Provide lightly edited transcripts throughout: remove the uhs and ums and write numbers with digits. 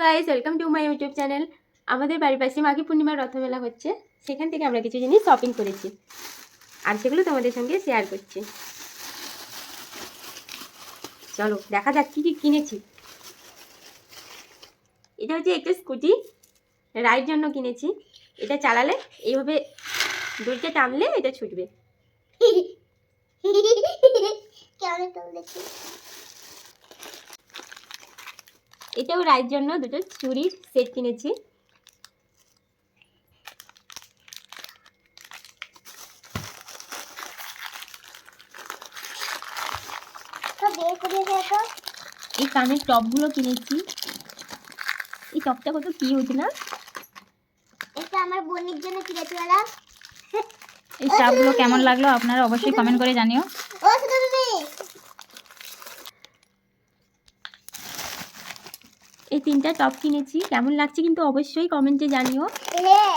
Guys, welcome to my YouTube channel. আমাদের বাড়ির পাশে মাঘী পূর্ণিমার রথমেলা হচ্ছে, সেখান থেকে আমরা কিছু জিনিস শপিং করেছি আর সেগুলো তোমাদের সঙ্গে শেয়ার করছি। চলো দেখা যাক কি কি কিনেছি। এটা হচ্ছে একটা স্কুটি, রাইড জন্য কিনেছি। এটা চালালে এইভাবে দড়িটা টানলে এটা ছুটবে। এটাও রাইড জন্য দুটো চুড়ির সেট কিনেছি। এই কানের টপগুলো কিনেছি। এই টপটা কত কিউট না? এটা আমার বোনের জন্য কিনেছি ওরা। এই স্টাফগুলো কেমন লাগলো আপনারা অবশ্যই কমেন্ট করে জানিও। ও শুধু তুমি এই তিনটা টপ কিনেছি, কেমন লাগছে কিন্তু অবশ্যই কমেন্টে জানিও।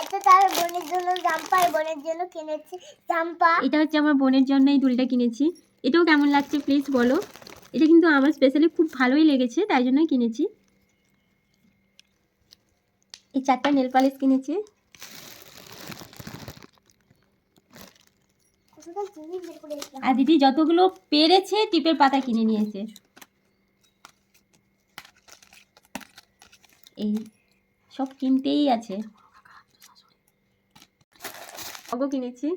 এটা তার বোনের জন্য জাম্পার, বোনের জন্য কিনেছি জাম্পা। এটা হচ্ছে আমার বোনের জন্য এই দুলটা কিনেছি। এটাও কেমন লাগছে প্লিজ বলো। এটা কিন্তু আমার স্পেশালি খুব ভালোই লেগেছে, তাই জন্যই কিনেছি। এই 4টা নেল পালিশ কিনেছি। আর দিদি যতগুলো পেরেছে টিপের পাতা কিনে নিয়েছে। এই সব কিনতেই আছে। অগো কিনেছি,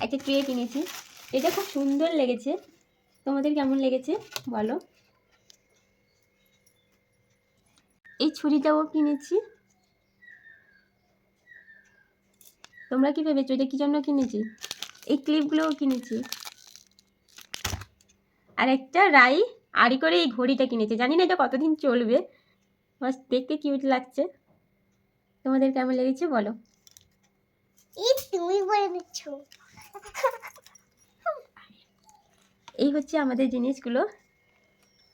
একটা ট্রে কিনেছি। এটা খুব সুন্দর লেগেছে, তোমাদের কেমন লেগেছে বলো। এই ছুরিটাও কিনেছি। তোমরা কি ভেবেছো এটা কি জন্য কিনেছি? এই ক্লিপগুলোও কিনেছি। আর একটা আড়ি করে এই ঘড়িটা কিনেছি। জানি না এটা কতদিন চলবে, বাস দেখতে কিউট লাগছে। তোমাদের কেমন লেগেছে বলো। তুমি বলে দিচ্ছ। এই হচ্ছে আমাদের জিনিসগুলো।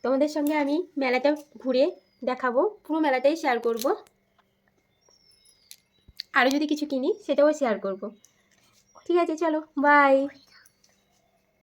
তোমাদের সঙ্গে আমি মেলাটা ঘুরে দেখাবো, পুরো মেলাটাই শেয়ার করব। আরও যদি কিছু কিনি সেটাও শেয়ার করব। ঠিক আছে, চলো বাই।